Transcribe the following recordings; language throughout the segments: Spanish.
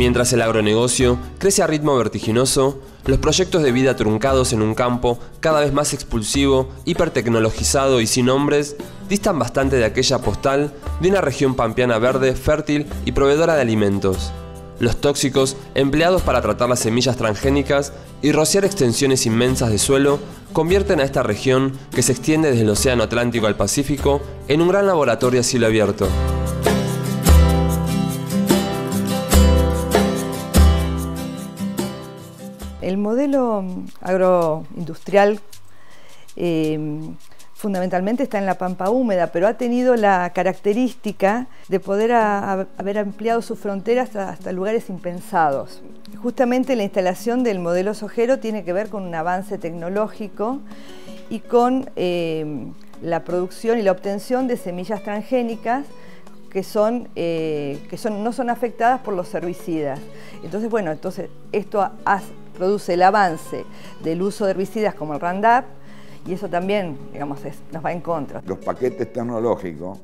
Mientras el agronegocio crece a ritmo vertiginoso, los proyectos de vida truncados en un campo cada vez más expulsivo, hipertecnologizado y sin hombres, distan bastante de aquella postal de una región pampeana verde, fértil y proveedora de alimentos. Los tóxicos, empleados para tratar las semillas transgénicas y rociar extensiones inmensas de suelo, convierten a esta región, que se extiende desde el Océano Atlántico al Pacífico, en un gran laboratorio a cielo abierto. El modelo agroindustrial fundamentalmente está en la pampa húmeda, pero ha tenido la característica de poder haber ampliado sus fronteras hasta lugares impensados. Justamente la instalación del modelo sojero tiene que ver con un avance tecnológico y con la producción y la obtención de semillas transgénicas que no son afectadas por los herbicidas. Entonces, bueno, esto produce el avance del uso de herbicidas como el Roundup, y eso también, digamos, nos va en contra. Los paquetes tecnológicos,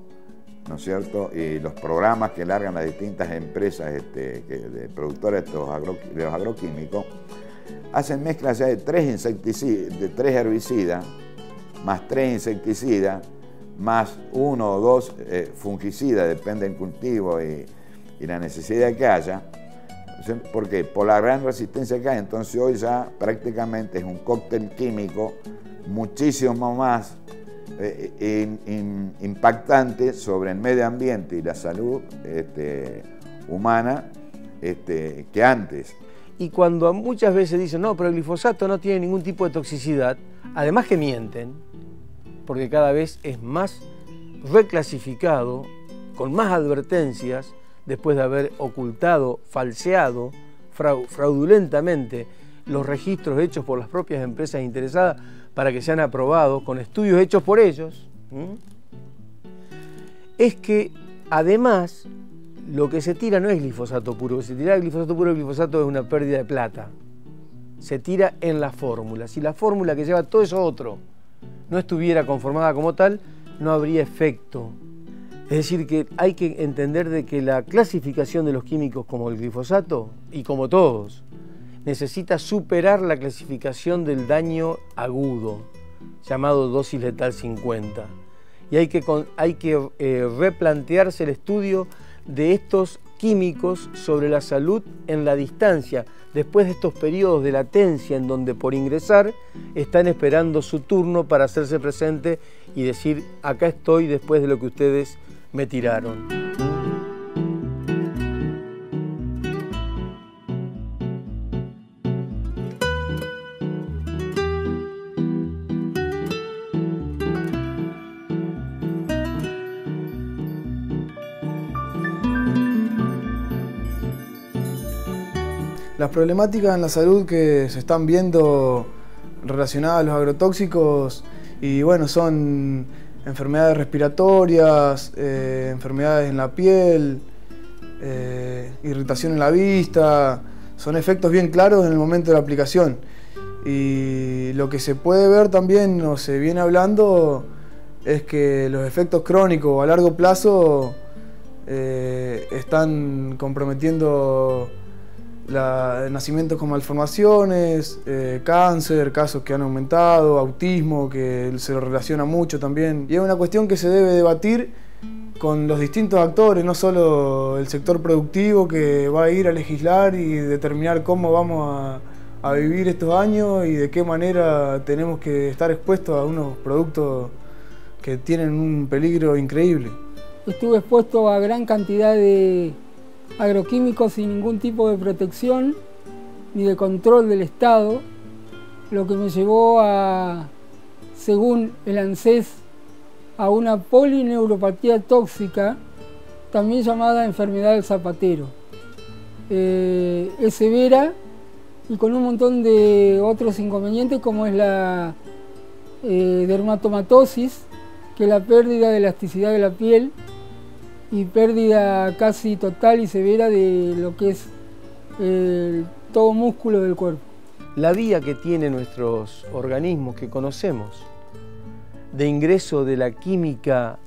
¿no es cierto?, y los programas que largan las distintas empresas de productoras de los agroquímicos, hacen mezclas ya de 3 herbicidas, más 3 insecticidas, más 1 o 2 fungicidas, depende del cultivo y la necesidad que haya. ¿Por qué? Por la gran resistencia que hay. Entonces hoy ya prácticamente es un cóctel químico muchísimo más impactante sobre el medio ambiente y la salud humana que antes. Y cuando muchas veces dicen, no, pero el glifosato no tiene ningún tipo de toxicidad, además que mienten, porque cada vez es más reclasificado, con más advertencias, después de haber ocultado, falseado fraudulentamente los registros hechos por las propias empresas interesadas para que sean aprobados con estudios hechos por ellos, es que además lo que se tira no es glifosato puro. Si tira glifosato puro, el glifosato es una pérdida de plata. Se tira en la fórmula. Si la fórmula que lleva todo eso otro no estuviera conformada como tal, no habría efecto. Es decir, que hay que entender de que la clasificación de los químicos como el glifosato, y como todos, necesita superar la clasificación del daño agudo, llamado dosis letal 50. Y hay que replantearse el estudio de estos químicos sobre la salud en la distancia, después de estos periodos de latencia en donde por ingresar están esperando su turno para hacerse presente y decir, acá estoy después de lo que ustedes me tiraron. Las problemáticas en la salud que se están viendo relacionadas a los agrotóxicos, y bueno, son enfermedades respiratorias, enfermedades en la piel, irritación en la vista, son efectos bien claros en el momento de la aplicación. Y lo que se puede ver también, o se viene hablando, es que los efectos crónicos a largo plazo están comprometiendo nacimientos con malformaciones, cáncer, casos que han aumentado, autismo, que se lo relaciona mucho también. Y es una cuestión que se debe debatir con los distintos actores, no solo el sector productivo, que va a ir a legislar y determinar cómo vamos a vivir estos años y de qué manera tenemos que estar expuestos a unos productos que tienen un peligro increíble. Estuve expuesto a gran cantidad de agroquímicos sin ningún tipo de protección ni de control del Estado, lo que me llevó a, según el ANSES, a una polineuropatía tóxica, también llamada enfermedad del zapatero. Es severa y con un montón de otros inconvenientes, como es la dermatomatosis, que es la pérdida de elasticidad de la piel, y pérdida casi total y severa de lo que es todo músculo del cuerpo. La vía que tienen nuestros organismos que conocemos de ingreso de la química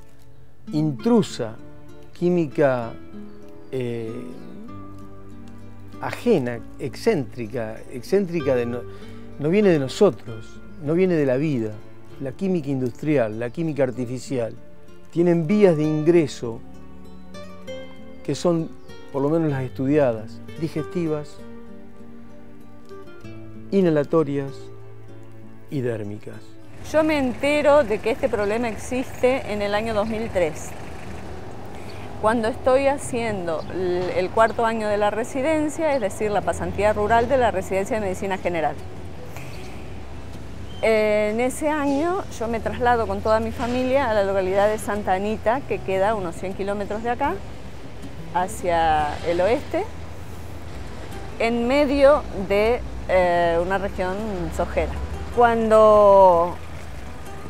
intrusa, química ajena, excéntrica no viene de nosotros, no viene de la vida. La química industrial, la química artificial, tienen vías de ingreso que son, por lo menos las estudiadas, digestivas, inhalatorias y dérmicas. Yo me entero de que este problema existe en el año 2003, cuando estoy haciendo el cuarto año de la residencia, es decir, la pasantía rural de la residencia de medicina general. En ese año yo me traslado con toda mi familia a la localidad de Santa Anita, que queda a unos 100 kilómetros de acá, hacia el oeste, en medio de una región sojera. Cuando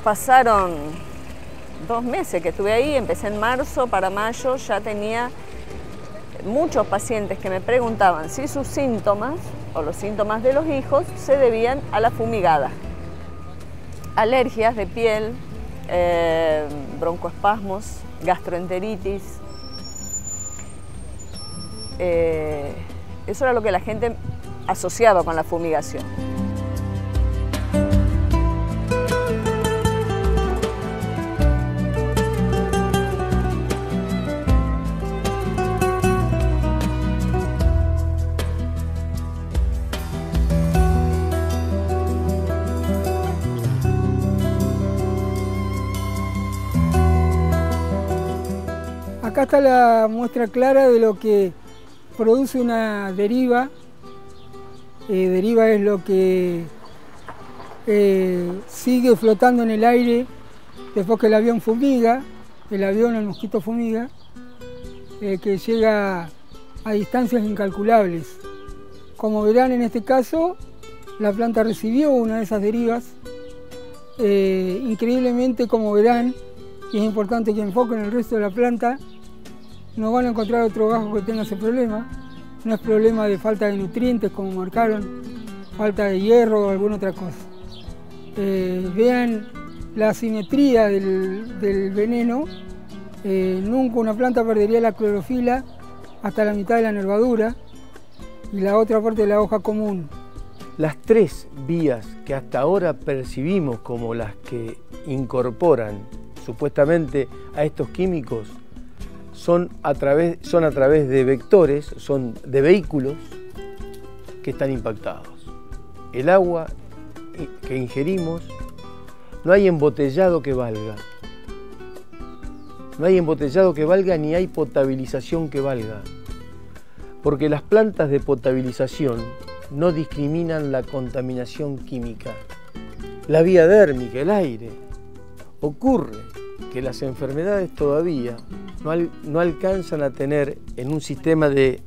pasaron 2 meses que estuve ahí, empecé en marzo, para mayo ya tenía muchos pacientes que me preguntaban si sus síntomas o los síntomas de los hijos se debían a la fumigada. Alergias de piel, broncoespasmos, gastroenteritis. Eso era lo que la gente asociaba con la fumigación. Acá está la muestra clara de lo que produce una deriva. Deriva es lo que sigue flotando en el aire después que el avión fumiga, el mosquito fumiga, que llega a distancias incalculables. Como verán, en este caso, la planta recibió una de esas derivas. Increíblemente, como verán, y es importante que enfoquen el resto de la planta, no van a encontrar otro bajo que tenga ese problema. No es problema de falta de nutrientes, como marcaron, falta de hierro o alguna otra cosa. Vean la asimetría del veneno. Nunca una planta perdería la clorofila hasta la mitad de la nervadura y la otra parte de la hoja común. Las 3 vías que hasta ahora percibimos como las que incorporan supuestamente a estos químicos son a través de vectores, son de vehículos que están impactados. El agua que ingerimos, no hay embotellado que valga. No hay embotellado que valga ni hay potabilización que valga. Porque las plantas de potabilización no discriminan la contaminación química. La vía dérmica, el aire. Ocurre que las enfermedades todavía no alcanzan a tener en un sistema de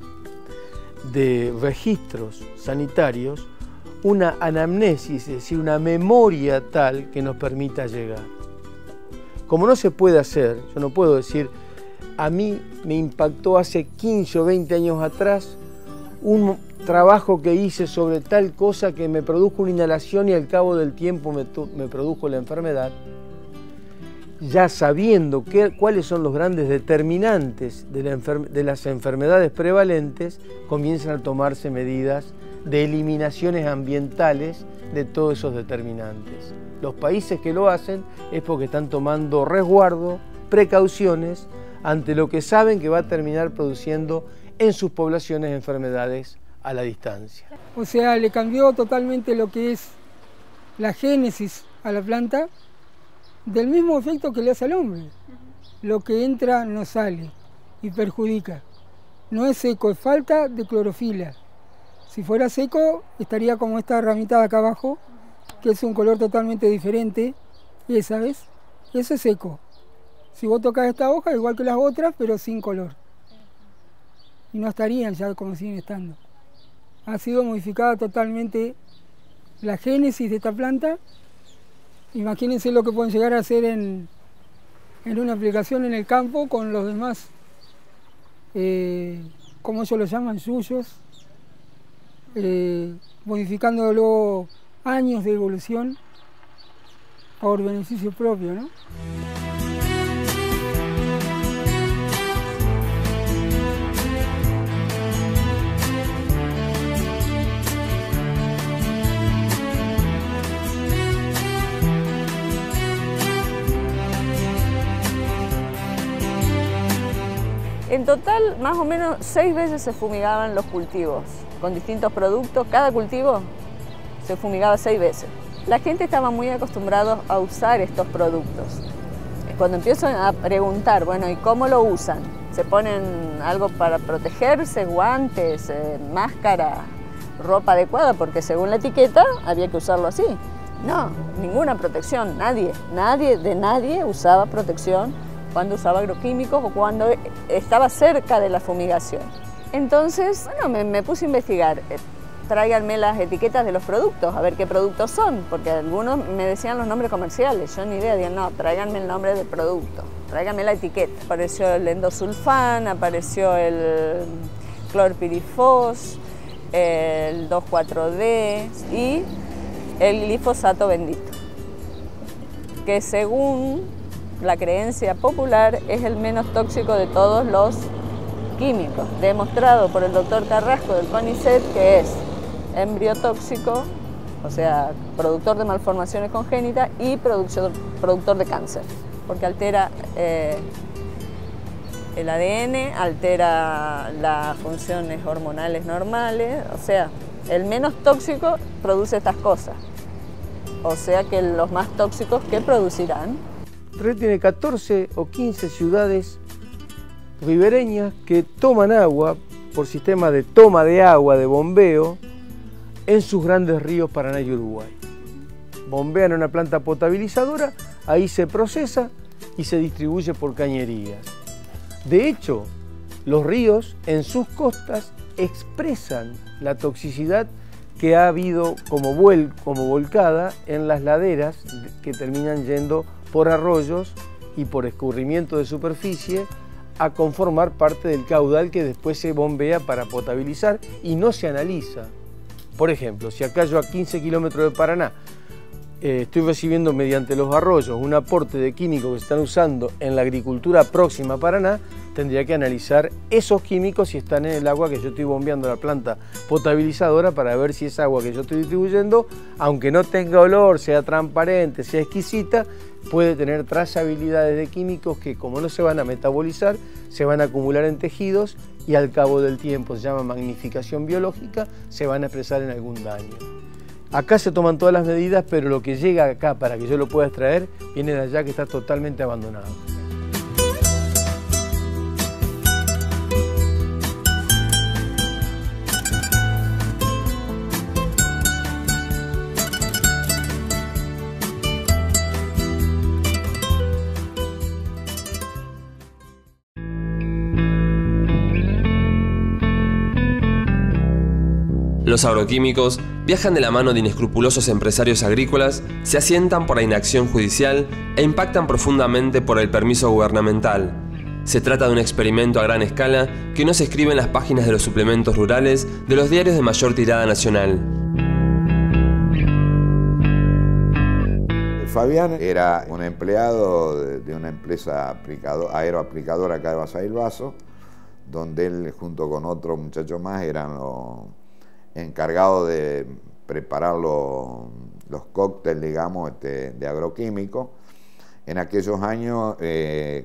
registros sanitarios una anamnesis, es decir, una memoria tal que nos permita llegar. Como no se puede hacer, yo no puedo decir, a mí me impactó hace 15 o 20 años atrás un trabajo que hice sobre tal cosa que me produjo una inhalación y al cabo del tiempo me produjo la enfermedad. Ya sabiendo cuáles son los grandes determinantes de las enfermedades prevalentes, comienzan a tomarse medidas de eliminaciones ambientales de todos esos determinantes. Los países que lo hacen es porque están tomando resguardo, precauciones, ante lo que saben que va a terminar produciendo en sus poblaciones enfermedades a la distancia. O sea, le cambió totalmente lo que es la génesis a la planta, del mismo efecto que le hace al hombre. Lo que entra no sale y perjudica. No es seco, es falta de clorofila. Si fuera seco, estaría como esta ramita de acá abajo, que es un color totalmente diferente. Esa, ¿ves? Eso es seco. Si vos tocas esta hoja, igual que las otras, pero sin color. Y no estarían ya como siguen estando. Ha sido modificada totalmente la génesis de esta planta. Imagínense lo que pueden llegar a hacer en una aplicación en el campo con los demás, como ellos lo llaman, yuyos, modificándolo años de evolución por beneficio propio, ¿no? total, más o menos 6 veces se fumigaban los cultivos con distintos productos. Cada cultivo se fumigaba 6 veces. La gente estaba muy acostumbrada a usar estos productos. Cuando empiezo a preguntar, bueno, ¿y cómo lo usan? ¿Se ponen algo para protegerse, guantes, máscara, ropa adecuada? Porque según la etiqueta había que usarlo así. No, ninguna protección, nadie usaba protección cuando usaba agroquímicos o cuando estaba cerca de la fumigación. Entonces, bueno, me puse a investigar. Tráiganme las etiquetas de los productos, a ver qué productos son, porque algunos me decían los nombres comerciales, yo ni idea, digo, no, tráiganme el nombre del producto, tráiganme la etiqueta. Apareció el endosulfán, apareció el clorpirifos, el 2,4-D y el glifosato bendito, que según la creencia popular es el menos tóxico de todos los químicos, demostrado por el doctor Carrasco del CONICET que es embriotóxico, o sea, productor de malformaciones congénitas y productor de cáncer, porque altera el ADN, altera las funciones hormonales normales, o sea, el menos tóxico produce estas cosas, o sea que los más tóxicos, ¿qué producirán? Red tiene 14 o 15 ciudades ribereñas que toman agua por sistema de toma de agua, de bombeo, en sus grandes ríos Paraná y Uruguay. Bombean una planta potabilizadora, ahí se procesa y se distribuye por cañerías. De hecho, los ríos en sus costas expresan la toxicidad que ha habido como volcada en las laderas que terminan yendo por arroyos y por escurrimiento de superficie a conformar parte del caudal que después se bombea para potabilizar y no se analiza. Por ejemplo, si acá yo a 15 kilómetros de Paraná estoy recibiendo mediante los arroyos un aporte de químicos que se están usando en la agricultura próxima a Paraná, tendría que analizar esos químicos si están en el agua que yo estoy bombeando a la planta potabilizadora para ver si esa agua que yo estoy distribuyendo, aunque no tenga olor, sea transparente, sea exquisita, puede tener trazabilidades de químicos que, como no se van a metabolizar, se van a acumular en tejidos y al cabo del tiempo, se llama magnificación biológica, se van a expresar en algún daño. Acá se toman todas las medidas, pero lo que llega acá para que yo lo pueda extraer viene de allá, que está totalmente abandonado. Los agroquímicos viajan de la mano de inescrupulosos empresarios agrícolas, se asientan por la inacción judicial e impactan profundamente por el permiso gubernamental. Se trata de un experimento a gran escala que no se escribe en las páginas de los suplementos rurales de los diarios de mayor tirada nacional. Fabián era un empleado de una empresa aeroaplicadora acá de Basavilbaso, donde él junto con otro muchacho más eran los encargado de preparar los cócteles, digamos, de agroquímicos. En aquellos años,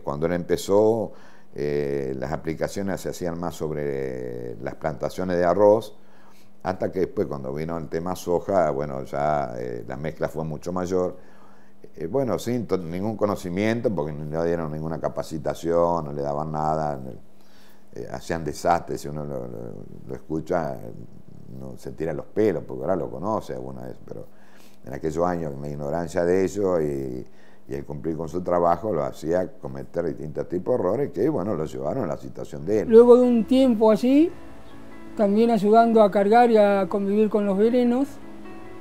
cuando él empezó, las aplicaciones se hacían más sobre las plantaciones de arroz, hasta que después, cuando vino el tema soja, bueno, ya la mezcla fue mucho mayor. Bueno, sin ningún conocimiento, porque no le dieron ninguna capacitación, no le daban nada, hacían desastres, si uno lo escucha, no se tira los pelos, porque ahora lo conoce alguna vez, pero en aquellos años, mi ignorancia de ello y el cumplir con su trabajo lo hacía cometer distintos tipos de errores que, bueno, lo llevaron a la situación de él. Luego de un tiempo allí, también ayudando a cargar y a convivir con los venenos,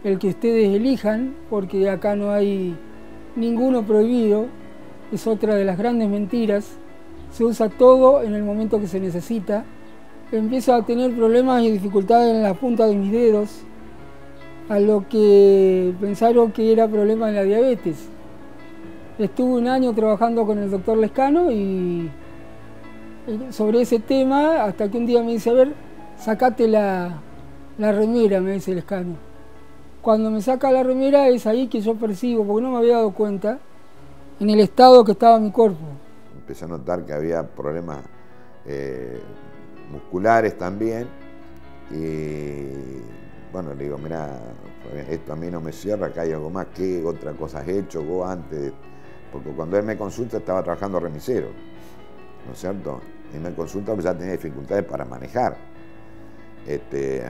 el que ustedes elijan, porque acá no hay ninguno prohibido, es otra de las grandes mentiras, se usa todo en el momento que se necesita. Empiezo a tener problemas y dificultades en la punta de mis dedos, a lo que pensaron que era problema de la diabetes. Estuve un año trabajando con el doctor Lescano y sobre ese tema, hasta que un día me dice, a ver, sacate la remera, me dice Lescano. Cuando me saca la remera es ahí que yo percibo, porque no me había dado cuenta, en el estado que estaba mi cuerpo. Empecé a notar que había problemas musculares también. Y bueno, le digo, mira, esto a mí no me cierra, acá hay algo más. ¿Qué otra cosa has hecho vos antes? Porque cuando él me consulta estaba trabajando remisero, ¿no es cierto? Y me consulta porque ya tenía dificultades para manejar.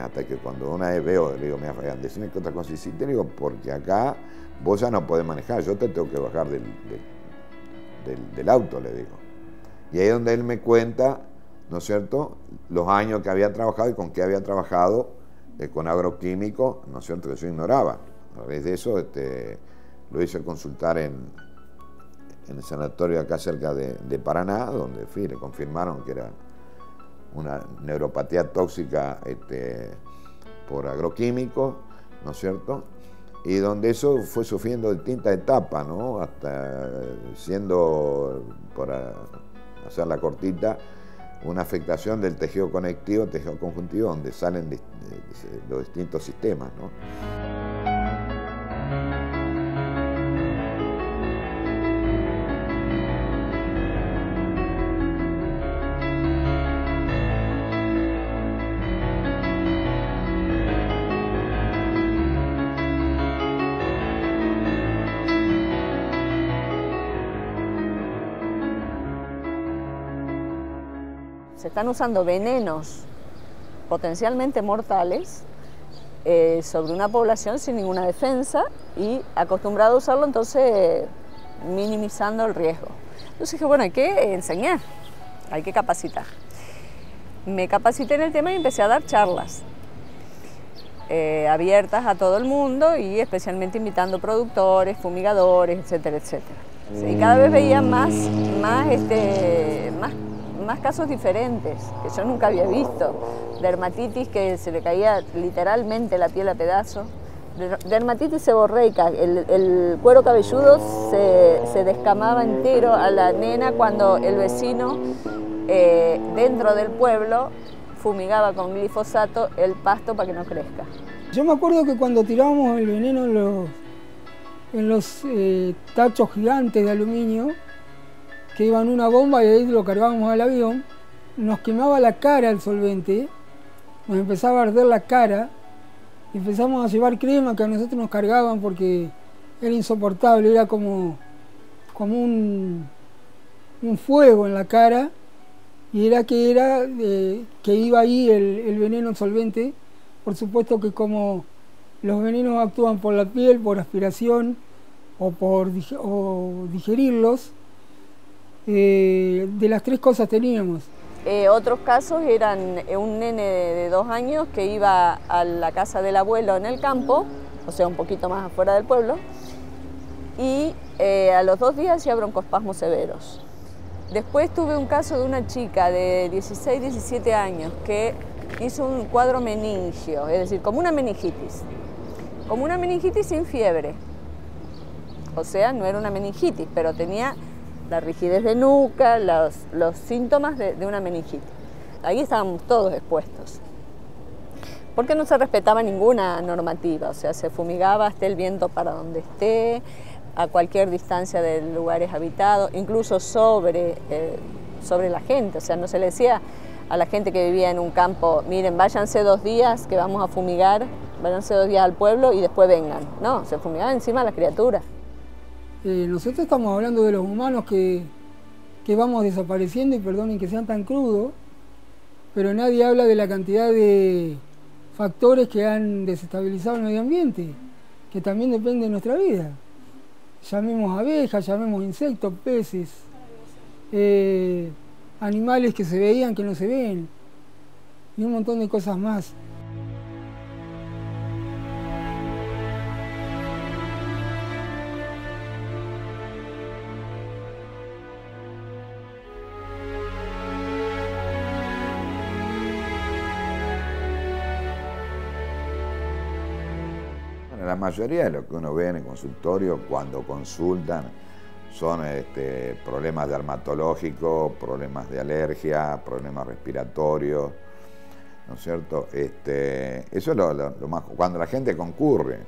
Hasta que cuando una vez veo, le digo, mira, Fabián, decime qué otra cosa hiciste, le digo, porque acá vos ya no podés manejar, yo te tengo que bajar del auto, le digo. Y ahí es donde él me cuenta, ¿no es cierto?, los años que había trabajado y con qué había trabajado con agroquímicos, ¿no es cierto?, que yo ignoraba. A través de eso lo hice consultar en el sanatorio acá cerca de Paraná, donde le confirmaron que era una neuropatía tóxica por agroquímicos, ¿no es cierto?, y donde eso fue sufriendo distintas etapas, ¿no?, hasta siendo, por hacer la cortita, una afectación del tejido conectivo, tejido conjuntivo, donde salen los distintos sistemas, ¿no? Se están usando venenos potencialmente mortales sobre una población sin ninguna defensa y acostumbrado a usarlo, entonces minimizando el riesgo. Entonces dije, bueno, hay que enseñar, hay que capacitar. Me capacité en el tema y empecé a dar charlas abiertas a todo el mundo y especialmente invitando productores, fumigadores, etcétera, etcétera. Y cada vez veía más casos diferentes que yo nunca había visto. Dermatitis que se le caía literalmente la piel a pedazos. Dermatitis seborreica, el cuero cabelludo se descamaba entero a la nena cuando el vecino dentro del pueblo fumigaba con glifosato el pasto para que no crezca. Yo me acuerdo que cuando tirábamos el veneno en los tachos gigantes de aluminio, que iban una bomba y ahí lo cargábamos al avión, nos quemaba la cara el solvente, nos empezaba a arder la cara, y empezamos a llevar crema que a nosotros nos cargaban porque era insoportable, era como un fuego en la cara, y era que iba ahí el veneno, el solvente. Por supuesto que como los venenos actúan por la piel, por aspiración o digerirlos, de las tres cosas teníamos. Otros casos eran un nene de 2 años que iba a la casa del abuelo en el campo, o sea, un poquito más afuera del pueblo, y a los 2 días hacía broncoespasmos severos. Después tuve un caso de una chica de 16, 17 años que hizo un cuadro meningio, es decir, como una meningitis sin fiebre. O sea, no era una meningitis, pero tenía la rigidez de nuca, los síntomas de una meningitis. Ahí estábamos todos expuestos. Porque no se respetaba ninguna normativa, o sea, se fumigaba esté el viento para donde esté, a cualquier distancia de lugares habitados, incluso sobre la gente. O sea, no se le decía a la gente que vivía en un campo, miren, váyanse 2 días que vamos a fumigar, váyanse 2 días al pueblo y después vengan. No, se fumigaba encima a las criaturas. Nosotros estamos hablando de los humanos que vamos desapareciendo, y perdonen que sean tan crudos, pero nadie habla de la cantidad de factores que han desestabilizado el medio ambiente, que también dependen de nuestra vida. Llamemos abejas, llamemos insectos, peces, animales que se veían, que no se ven, y un montón de cosas más. La mayoría de lo que uno ve en el consultorio cuando consultan son problemas dermatológicos, problemas de alergia, problemas respiratorios, ¿no es cierto? Eso es lo más, cuando la gente concurre,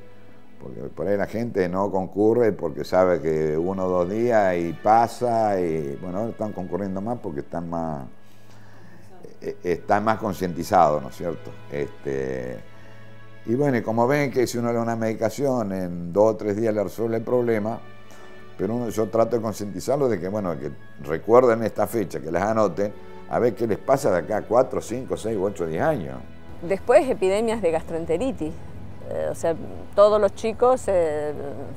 porque por ahí la gente no concurre porque sabe que 1 o 2 días y pasa, y bueno, ahora están concurriendo más porque están más están más concientizados, ¿no es cierto? Y bueno, y como ven que si uno le da una medicación, en 2 o 3 días le resuelve el problema, pero yo trato de concientizarlos de que, bueno, que recuerden esta fecha, que las anoten, a ver qué les pasa de acá a 4, 5, 6, 8, 10 años. Después, epidemias de gastroenteritis. O sea, todos los chicos se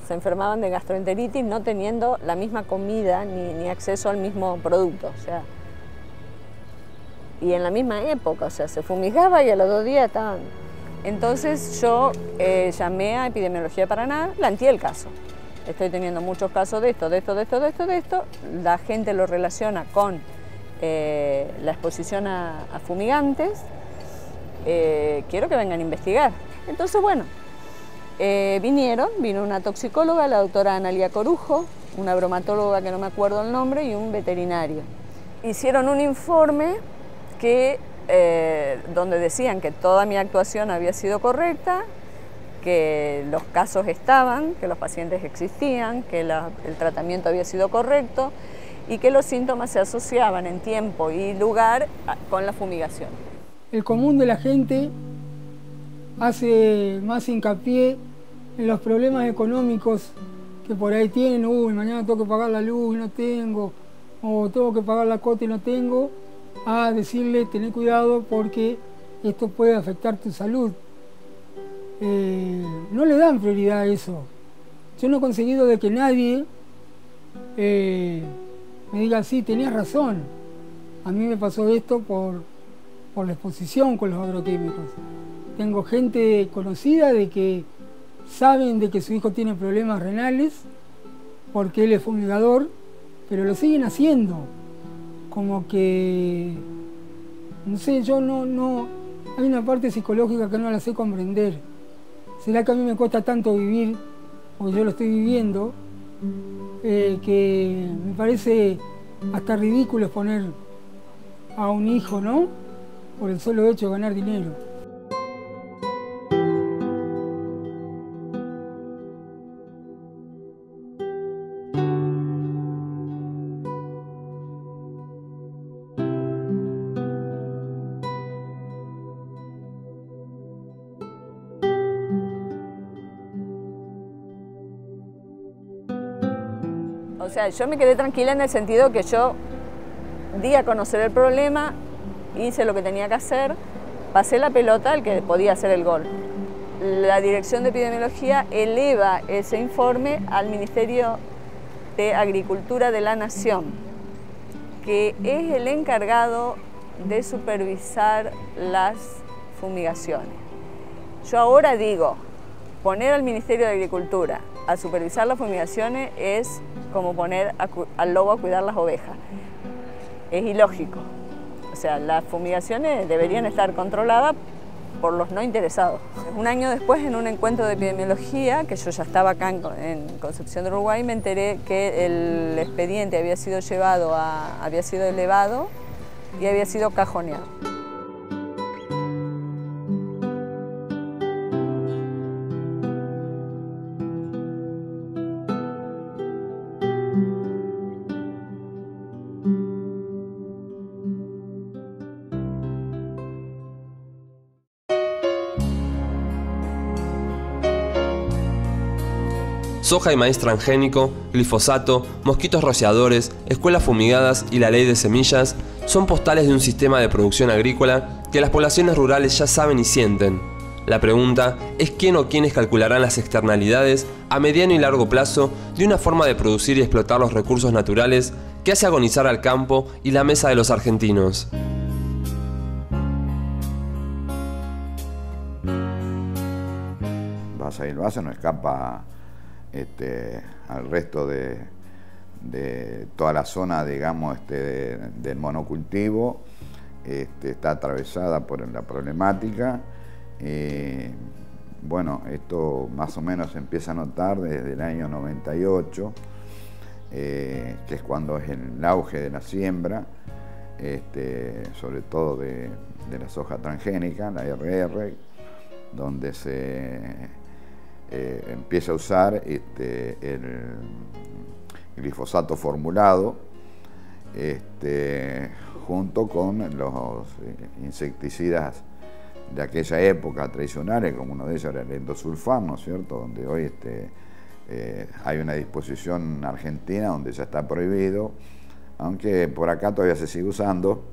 enfermaban de gastroenteritis no teniendo la misma comida ni acceso al mismo producto. O sea, y en la misma época, o sea, se fumigaba y a los 2 días estaban. Entonces yo llamé a Epidemiología de Paraná, planteé el caso. Estoy teniendo muchos casos de esto. La gente lo relaciona con la exposición a fumigantes. Quiero que vengan a investigar. Entonces, bueno, vino una toxicóloga, la doctora Analia Corujo, una bromatóloga que no me acuerdo el nombre y un veterinario. Hicieron un informe donde decían que toda mi actuación había sido correcta, que los casos estaban, que los pacientes existían, que el tratamiento había sido correcto y que los síntomas se asociaban en tiempo y lugar con la fumigación. El común de la gente hace más hincapié en los problemas económicos que por ahí tienen. Uy, mañana tengo que pagar la luz y no tengo, o tengo que pagar la cuota y no tengo, a decirle, tené cuidado porque esto puede afectar tu salud. No le dan prioridad a eso. Yo no he conseguido de que nadie me diga, sí, tenías razón. A mí me pasó esto por la exposición con los agroquímicos. Tengo gente conocida de que saben de que su hijo tiene problemas renales porque él es fumigador, pero lo siguen haciendo. Como que, no sé, yo no, hay una parte psicológica que no la sé comprender. ¿Será que a mí me cuesta tanto vivir, porque yo lo estoy viviendo, que me parece hasta ridículo exponer a un hijo, ¿no? Por el solo hecho de ganar dinero. O sea, yo me quedé tranquila en el sentido que yo di a conocer el problema, hice lo que tenía que hacer, pasé la pelota al que podía hacer el gol. La Dirección de Epidemiología eleva ese informe al Ministerio de Agricultura de la Nación, que es el encargado de supervisar las fumigaciones. Yo ahora digo, poner al Ministerio de Agricultura a supervisar las fumigaciones es como poner al lobo a cuidar las ovejas. Es ilógico. O sea, las fumigaciones deberían estar controladas por los no interesados. Un año después, en un encuentro de epidemiología, que yo ya estaba acá en Concepción del Uruguay, me enteré que el expediente había sido elevado y había sido cajoneado. Soja y maíz transgénico, glifosato, mosquitos rociadores, escuelas fumigadas y la ley de semillas son postales de un sistema de producción agrícola que las poblaciones rurales ya saben y sienten. La pregunta es quién o quiénes calcularán las externalidades a mediano y largo plazo de una forma de producir y explotar los recursos naturales que hace agonizar al campo y la mesa de los argentinos. Basa y el base no escapa al resto de toda la zona, digamos, del monocultivo. Está atravesada por la problemática. Bueno, esto más o menos se empieza a notar desde el año 98, que es cuando es el auge de la siembra, sobre todo de la soja transgénica, la RR, donde se empieza a usar el glifosato formulado, junto con los insecticidas de aquella época tradicionales, como uno de ellos era el endosulfán, ¿no es cierto?, donde hoy hay una disposición argentina donde ya está prohibido, aunque por acá todavía se sigue usando,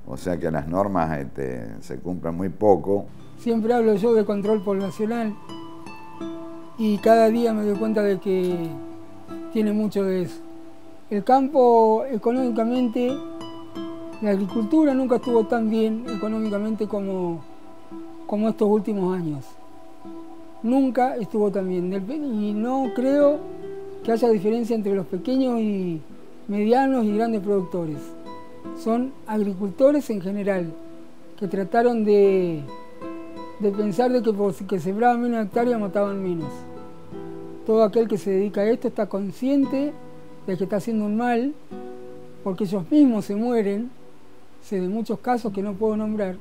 o sea que las normas se cumplen muy poco. Siempre hablo yo de control poblacional y cada día me doy cuenta de que tiene mucho de eso. El campo económicamente, la agricultura nunca estuvo tan bien económicamente como estos últimos años. Nunca estuvo tan bien. Y no creo que haya diferencia entre los pequeños y medianos y grandes productores. Son agricultores en general que trataron de pensar de que porque sembraban menos hectáreas mataban menos. Todo aquel que se dedica a esto está consciente de que está haciendo un mal, porque ellos mismos se mueren. Sé de muchos casos que no puedo nombrar,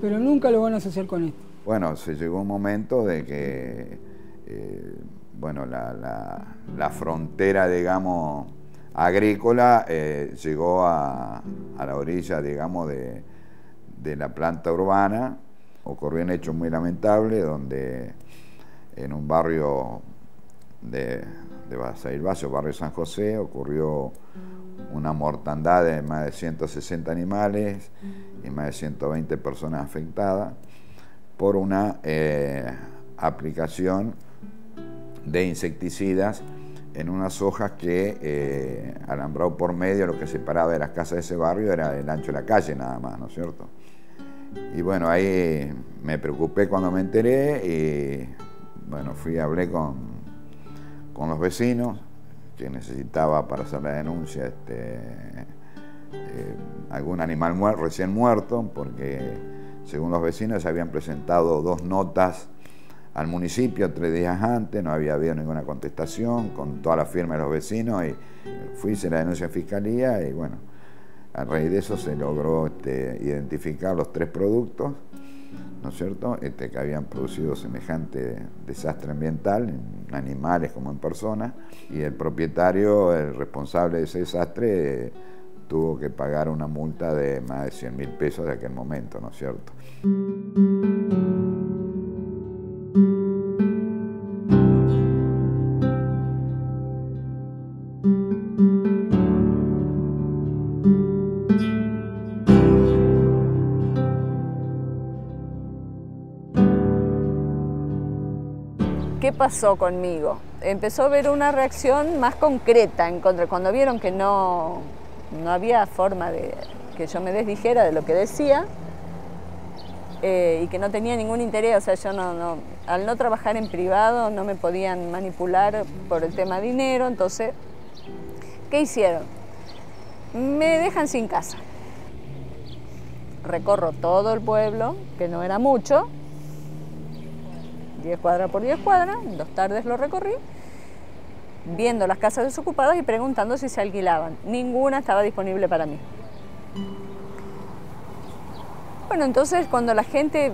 pero nunca lo van a asociar con esto. Bueno, se llegó un momento de que bueno, la frontera, digamos, agrícola llegó a la orilla, digamos, de la planta urbana. Ocurrió un hecho muy lamentable donde en un barrio de Basavilbaso, barrio San José, ocurrió una mortandad de más de 160 animales y más de 120 personas afectadas por una aplicación de insecticidas en unas hojas que, alambrado por medio, lo que separaba de las casas de ese barrio era el ancho de la calle nada más, ¿no es cierto? Y bueno, ahí me preocupé cuando me enteré y bueno, hablé con los vecinos, que necesitaba para hacer la denuncia algún animal recién muerto, porque según los vecinos se habían presentado 2 notas al municipio 3 días antes, no había habido ninguna contestación, con toda la firma de los vecinos, y hice la denuncia a Fiscalía y bueno, a raíz de eso se logró identificar los 3 productos, ¿no es cierto?, que habían producido semejante desastre ambiental, en animales como en personas, y el propietario, el responsable de ese desastre, tuvo que pagar una multa de más de 100.000 pesos de aquel momento, ¿no es cierto? ¿Qué pasó conmigo? Empezó a haber una reacción más concreta en contra. Cuando vieron que no había forma de que yo me desdijera de lo que decía y que no tenía ningún interés, o sea, yo al no trabajar en privado no me podían manipular por el tema dinero, entonces, ¿qué hicieron? Me dejan sin casa. Recorro todo el pueblo, que no era mucho, 10 cuadras por 10 cuadras, en 2 tardes lo recorrí, viendo las casas desocupadas y preguntando si se alquilaban. Ninguna estaba disponible para mí. Bueno, entonces cuando la gente,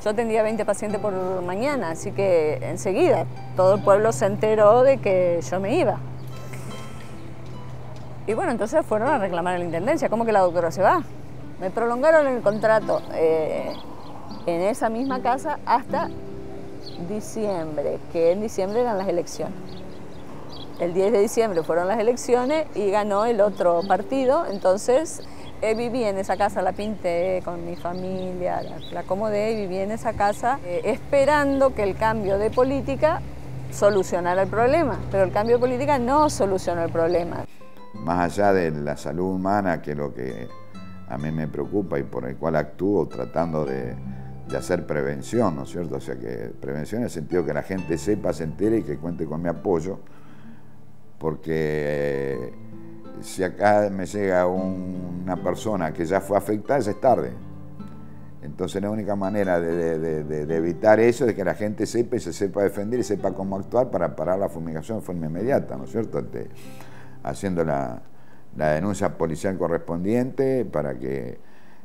yo atendía 20 pacientes por mañana, así que enseguida todo el pueblo se enteró de que yo me iba. Y bueno, entonces fueron a reclamar a la intendencia, ¿cómo que la doctora se va? Me prolongaron el contrato en esa misma casa hasta diciembre, que en diciembre eran las elecciones. El 10 de diciembre fueron las elecciones y ganó el otro partido, entonces viví en esa casa, la pinté con mi familia, la acomodé y viví en esa casa esperando que el cambio de política solucionara el problema, pero el cambio de política no solucionó el problema. Más allá de la salud humana, que es lo que a mí me preocupa y por el cual actúo tratando de hacer prevención, ¿no es cierto? O sea, que prevención en el sentido que la gente sepa, se entere y que cuente con mi apoyo, porque si acá me llega una persona que ya fue afectada, ya es tarde. Entonces la única manera de evitar eso es que la gente sepa y se sepa defender y sepa cómo actuar para parar la fumigación de forma inmediata, ¿no es cierto? Haciendo la denuncia policial correspondiente para que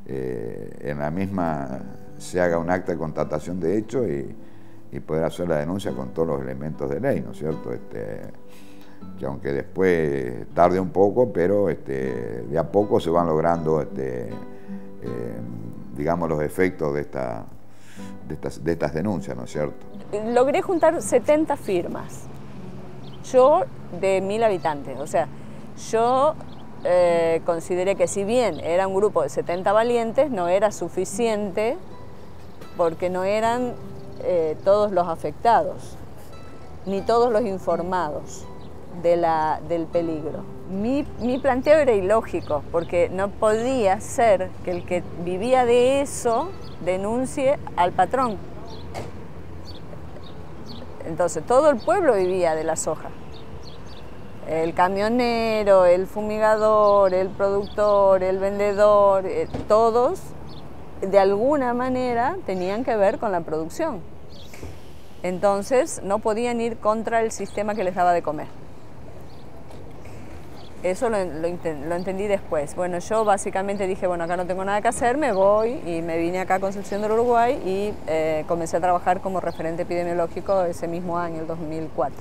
en la misma se haga un acta de constatación de hecho y poder hacer la denuncia con todos los elementos de ley, ¿no es cierto? que aunque después tarde un poco, pero de a poco se van logrando digamos, los efectos de estas denuncias, ¿no es cierto? Logré juntar 70 firmas, yo de 1000 habitantes, o sea, yo consideré que si bien era un grupo de 70 valientes, no era suficiente porque no eran todos los afectados, ni todos los informados del peligro. Mi planteo era ilógico, porque no podía ser que el que vivía de eso denuncie al patrón. Entonces todo el pueblo vivía de la soja. El camionero, el fumigador, el productor, el vendedor, todos de alguna manera tenían que ver con la producción. Entonces no podían ir contra el sistema que les daba de comer. Eso lo entendí después. Bueno, yo básicamente dije, bueno, acá no tengo nada que hacer, me voy, y me vine acá a Concepción del Uruguay y comencé a trabajar como referente epidemiológico ese mismo año, el 2004.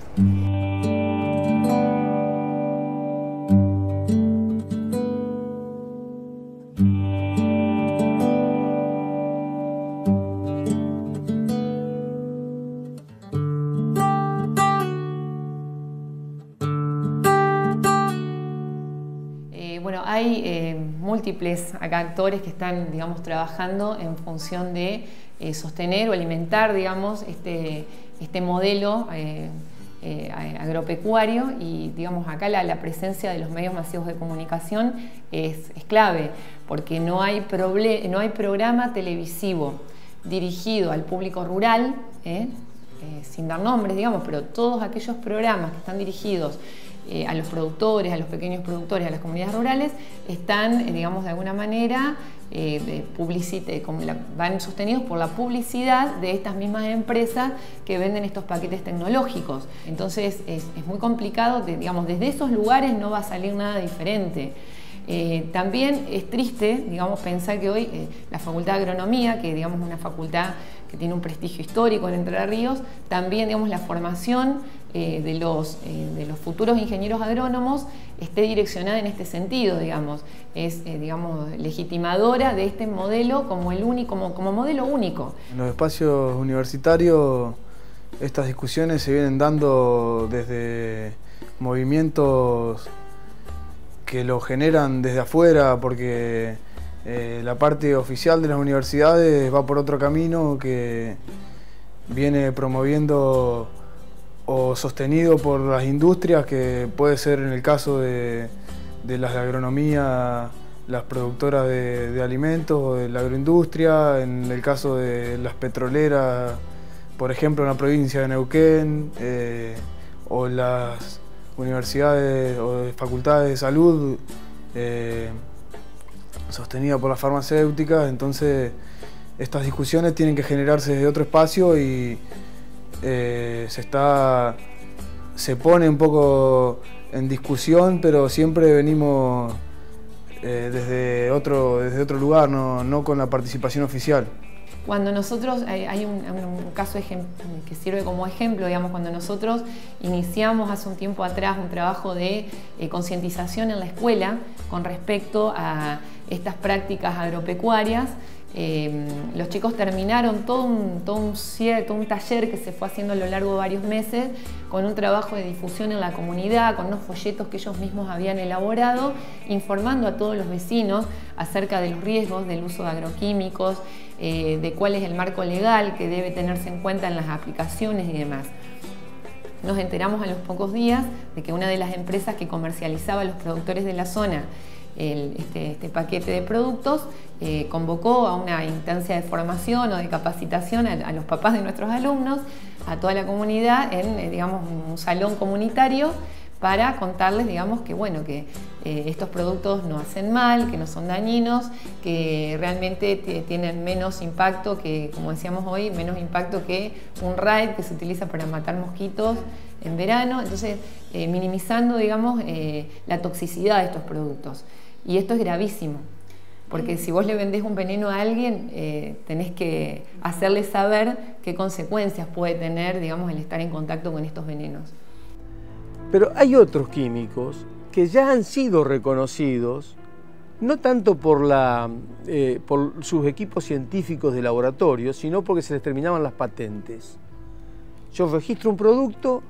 Bueno, hay múltiples acá actores que están, digamos, trabajando en función de sostener o alimentar, digamos, este modelo agropecuario, y, digamos, acá la presencia de los medios masivos de comunicación es clave, porque no hay programa televisivo dirigido al público rural, sin dar nombres, digamos, pero todos aquellos programas que están dirigidos a los productores, a los pequeños productores, a las comunidades rurales, están, digamos, de alguna manera van sostenidos por la publicidad de estas mismas empresas que venden estos paquetes tecnológicos. Entonces es muy complicado, digamos, desde esos lugares no va a salir nada diferente. También es triste, digamos, pensar que hoy la Facultad de Agronomía, que, digamos, es una facultad que tiene un prestigio histórico en Entre Ríos, también, digamos, la formación de los futuros ingenieros agrónomos esté direccionada en este sentido, digamos. Es, digamos, legitimadora de este modelo como modelo único. En los espacios universitarios estas discusiones se vienen dando desde movimientos que lo generan desde afuera, porque la parte oficial de las universidades va por otro camino que viene promoviendo o sostenido por las industrias, que puede ser en el caso de las de agronomía, las productoras de alimentos o de la agroindustria, en el caso de las petroleras, por ejemplo en la provincia de Neuquén, o las universidades o facultades de salud sostenidas por las farmacéuticas. Entonces estas discusiones tienen que generarse desde otro espacio y se pone un poco en discusión, pero siempre venimos desde otro lugar, no con la participación oficial. Cuando nosotros, hay un caso que sirve como ejemplo, digamos, cuando nosotros iniciamos hace un tiempo atrás un trabajo de concientización en la escuela con respecto a estas prácticas agropecuarias, los chicos terminaron todo un taller que se fue haciendo a lo largo de varios meses, con un trabajo de difusión en la comunidad, con unos folletos que ellos mismos habían elaborado, informando a todos los vecinos acerca de los riesgos del uso de agroquímicos, de cuál es el marco legal que debe tenerse en cuenta en las aplicaciones y demás. Nos enteramos a los pocos días de que una de las empresas que comercializaba a los productores de la zona este paquete de productos convocó a una instancia de formación o de capacitación a los papás de nuestros alumnos, a toda la comunidad, en, digamos, un salón comunitario, para contarles, digamos, que, bueno, que estos productos no hacen mal, que no son dañinos, que realmente tienen menos impacto que, como decíamos hoy, menos impacto que un raid que se utiliza para matar mosquitos en verano. Entonces, minimizando, digamos, la toxicidad de estos productos. Y esto es gravísimo, porque si vos le vendés un veneno a alguien, tenés que hacerle saber qué consecuencias puede tener, digamos, el estar en contacto con estos venenos. Pero hay otros químicos que ya han sido reconocidos, no tanto por sus equipos científicos de laboratorio, sino porque se les terminaban las patentes. Yo registro un producto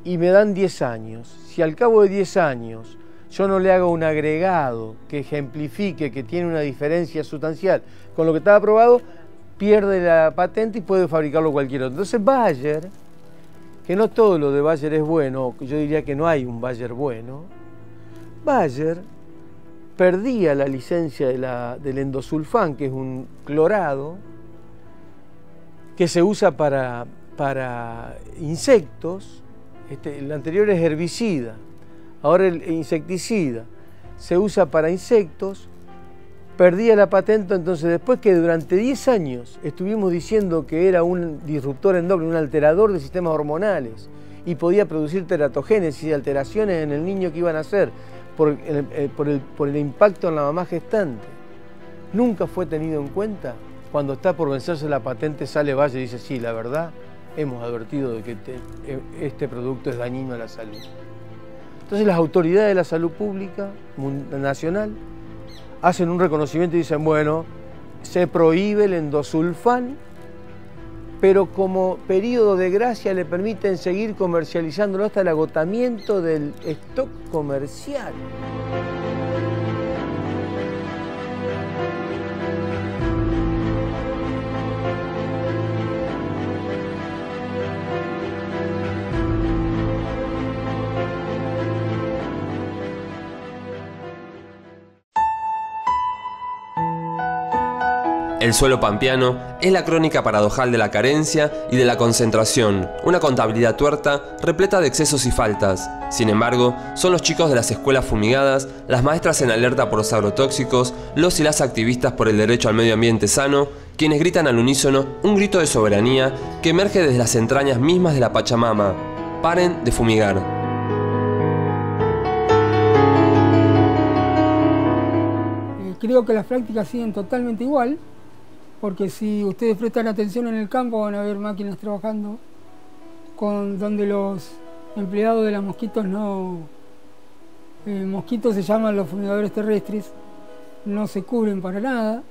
y me dan 10 años. Si al cabo de 10 años yo no le hago un agregado que ejemplifique que tiene una diferencia sustancial con lo que estaba aprobado, pierde la patente y puede fabricarlo cualquier otro. Entonces Bayer, que no todo lo de Bayer es bueno, yo diría que no hay un Bayer bueno, Bayer perdía la licencia del endosulfán, que es un clorado que se usa para insectos. El anterior es herbicida, ahora el insecticida se usa para insectos, perdía la patente. Entonces, después que durante 10 años estuvimos diciendo que era un disruptor endocrino, un alterador de sistemas hormonales y podía producir teratogénesis y alteraciones en el niño que iba a nacer por el impacto en la mamá gestante, nunca fue tenido en cuenta. Cuando está por vencerse la patente, sale Bayer y dice: sí, la verdad, hemos advertido de que este producto es dañino a la salud. Entonces las autoridades de la salud pública nacional hacen un reconocimiento y dicen: bueno, se prohíbe el endosulfán, pero como periodo de gracia le permiten seguir comercializándolo hasta el agotamiento del stock comercial. El suelo pampeano es la crónica paradojal de la carencia y de la concentración, una contabilidad tuerta repleta de excesos y faltas. Sin embargo, son los chicos de las escuelas fumigadas, las maestras en alerta por los agrotóxicos, los y las activistas por el derecho al medio ambiente sano, quienes gritan al unísono un grito de soberanía que emerge desde las entrañas mismas de la Pachamama: paren de fumigar. Creo que las prácticas siguen totalmente igual, porque si ustedes prestan atención en el campo van a ver máquinas trabajando donde los empleados de las mosquitos mosquitos se llaman los fumigadores terrestres, no se cubren para nada,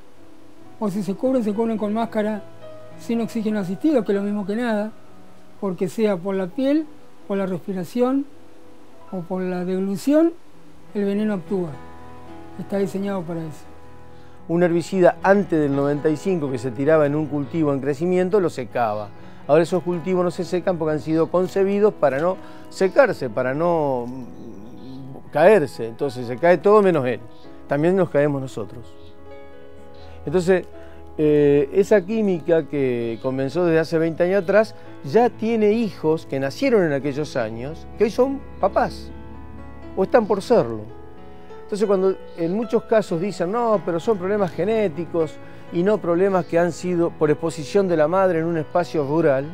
o si se cubren con máscara sin oxígeno asistido, que es lo mismo que nada, porque sea por la piel, por la respiración o por la deglución, el veneno actúa. Está diseñado para eso. Un herbicida antes del 95 que se tiraba en un cultivo en crecimiento lo secaba. Ahora esos cultivos no se secan porque han sido concebidos para no secarse, para no caerse. Entonces se cae todo menos él. También nos caemos nosotros. Entonces esa química que comenzó desde hace 20 años atrás ya tiene hijos que nacieron en aquellos años que hoy son papás o están por serlo. Entonces cuando en muchos casos dicen: no, pero son problemas genéticos y no problemas que han sido por exposición de la madre en un espacio rural,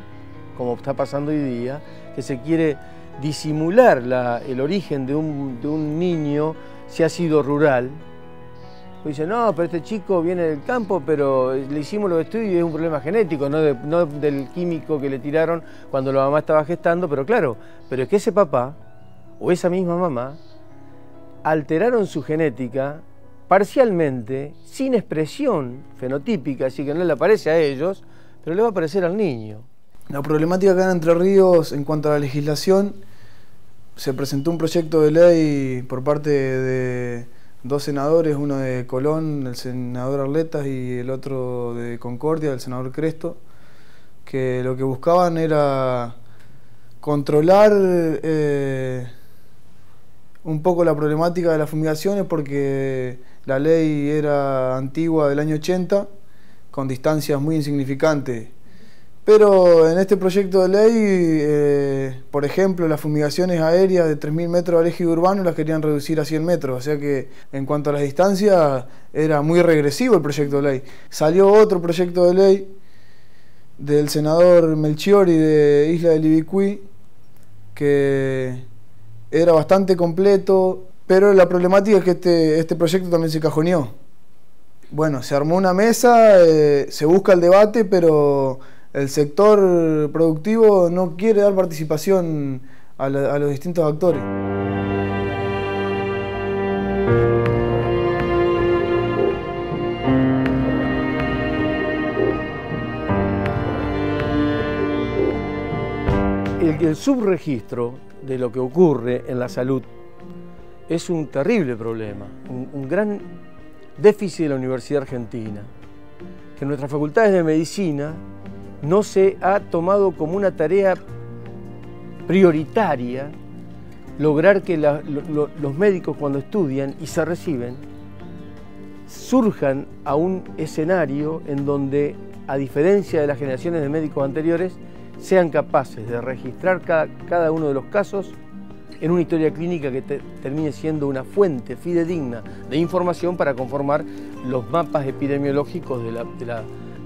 como está pasando hoy día, que se quiere disimular el origen de un niño si ha sido rural. Pues dicen: no, pero este chico viene del campo, pero le hicimos los estudios y es un problema genético, no del químico que le tiraron cuando la mamá estaba gestando. Pero claro, pero es que ese papá o esa misma mamá alteraron su genética parcialmente, sin expresión fenotípica, así que no le aparece a ellos, pero le va a aparecer al niño. La problemática acá en Entre Ríos en cuanto a la legislación, se presentó un proyecto de ley por parte de 2 senadores, uno de Colón, el senador Arletas, y el otro de Concordia, el senador Cresto, que lo que buscaban era controlar un poco la problemática de las fumigaciones, porque la ley era antigua, del año 80, con distancias muy insignificantes. Pero en este proyecto de ley, por ejemplo, las fumigaciones aéreas de 3.000 metros de eje urbano las querían reducir a 100 metros. O sea que en cuanto a las distancias era muy regresivo el proyecto de ley. Salió otro proyecto de ley del senador Melchiori de Isla del Ibicuí, que era bastante completo, pero la problemática es que este proyecto también se cajoneó. Bueno, se armó una mesa, se busca el debate, pero el sector productivo no quiere dar participación a los distintos actores. El subregistro de lo que ocurre en la salud es un terrible problema, un gran déficit de la Universidad Argentina, que en nuestras facultades de medicina no se ha tomado como una tarea prioritaria lograr que los médicos, cuando estudian y se reciben, surjan a un escenario en donde, a diferencia de las generaciones de médicos anteriores, sean capaces de registrar cada uno de los casos en una historia clínica que termine siendo una fuente fidedigna de información para conformar los mapas epidemiológicos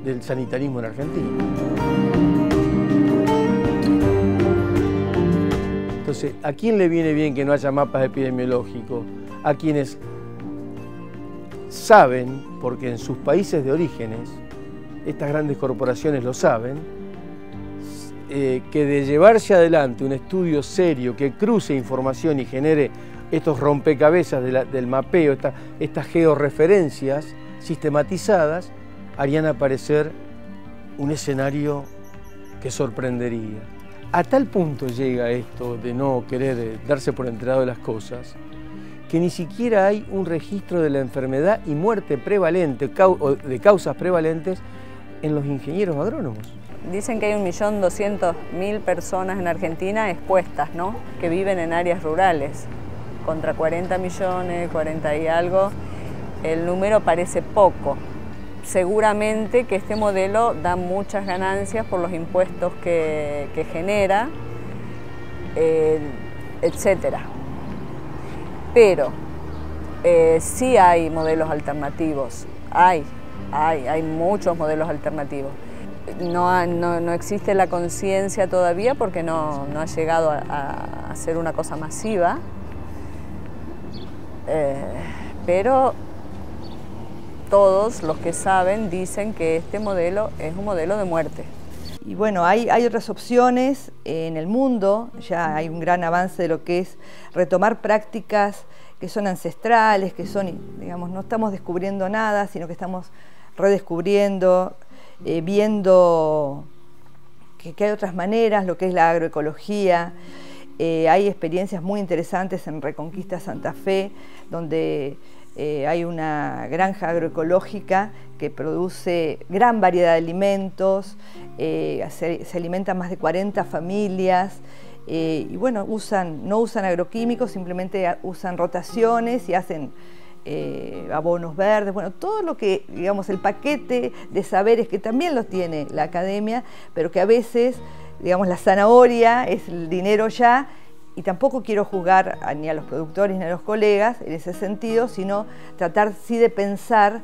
del sanitarismo en Argentina. Entonces, ¿a quién le viene bien que no haya mapas epidemiológicos? A quienes saben, porque en sus países de orígenes, estas grandes corporaciones lo saben, que de llevarse adelante un estudio serio que cruce información y genere estos rompecabezas del mapeo, estas georreferencias sistematizadas, harían aparecer un escenario que sorprendería. A tal punto llega esto de no querer darse por enterado de las cosas, que ni siquiera hay un registro de la enfermedad y muerte prevalente, o de causas prevalentes en los ingenieros agrónomos. Dicen que hay 1.200.000 personas en Argentina expuestas, ¿no? Que viven en áreas rurales, contra 40 millones, 40 y algo. El número parece poco. Seguramente que este modelo da muchas ganancias por los impuestos que genera, etcétera. Pero sí hay modelos alternativos, hay muchos modelos alternativos. No existe la conciencia todavía porque no ha llegado a ser una cosa masiva, pero todos los que saben dicen que este modelo es un modelo de muerte. Y bueno, hay otras opciones en el mundo, ya hay un gran avance de lo que es retomar prácticas que son ancestrales, que son, digamos, no estamos descubriendo nada, sino que estamos redescubriendo, viendo que hay otras maneras, lo que es la agroecología. Hay experiencias muy interesantes en Reconquista Santa Fe, donde hay una granja agroecológica que produce gran variedad de alimentos, se alimentan más de 40 familias, y bueno, no usan agroquímicos, simplemente usan rotaciones y hacen abonos verdes, bueno, todo lo que, digamos, el paquete de saberes que también los tiene la academia, pero que a veces, digamos, la zanahoria es el dinero ya, y tampoco quiero juzgar ni a los productores ni a los colegas en ese sentido, sino tratar sí de pensar,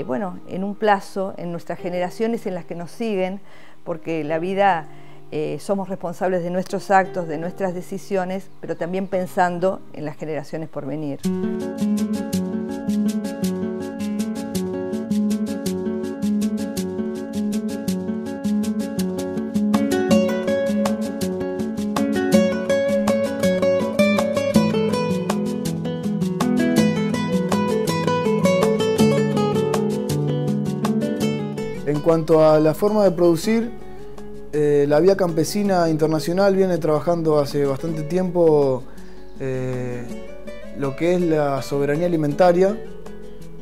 bueno, en un plazo, en nuestras generaciones en las que nos siguen, porque la vida somos responsables de nuestros actos, de nuestras decisiones, pero también pensando en las generaciones por venir. En cuanto a la forma de producir, la Vía Campesina Internacional viene trabajando hace bastante tiempo lo que es la soberanía alimentaria,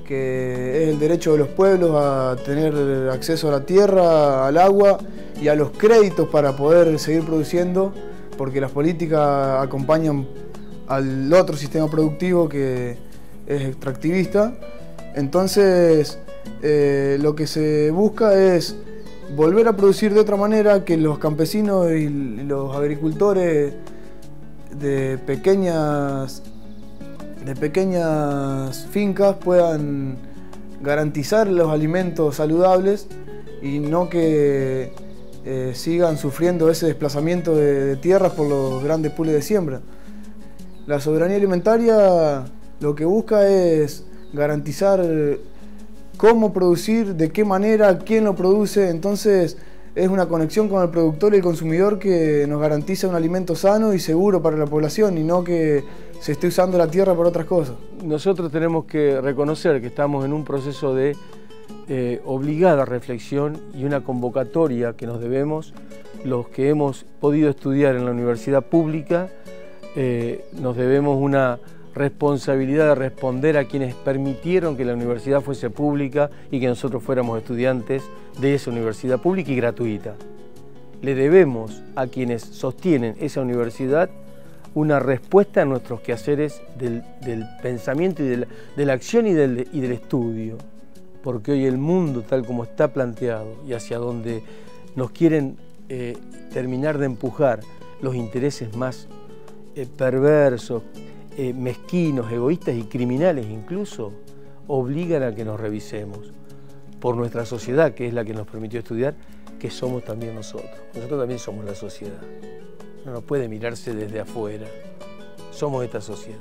que es el derecho de los pueblos a tener acceso a la tierra, al agua y a los créditos para poder seguir produciendo, porque las políticas acompañan al otro sistema productivo que es extractivista. Entonces, lo que se busca es volver a producir de otra manera, que los campesinos y los agricultores de pequeñas fincas puedan garantizar los alimentos saludables y no que sigan sufriendo ese desplazamiento de tierras por los grandes pools de siembra. La soberanía alimentaria lo que busca es garantizar cómo producir, de qué manera, quién lo produce. Entonces es una conexión con el productor y el consumidor que nos garantiza un alimento sano y seguro para la población y no que se esté usando la tierra por otras cosas. Nosotros tenemos que reconocer que estamos en un proceso de obligada reflexión y una convocatoria que nos debemos los que hemos podido estudiar en la universidad pública. Nos debemos una responsabilidad de responder a quienes permitieron que la universidad fuese pública y que nosotros fuéramos estudiantes de esa universidad pública y gratuita. Le debemos a quienes sostienen esa universidad una respuesta a nuestros quehaceres del pensamiento y de la acción y del estudio, porque hoy el mundo tal como está planteado y hacia donde nos quieren terminar de empujar los intereses más perversos, mezquinos, egoístas y criminales incluso, obligan a que nos revisemos por nuestra sociedad, que es la que nos permitió estudiar, que somos también nosotros. Nosotros también somos la sociedad. No nos puede mirarse desde afuera. Somos esta sociedad.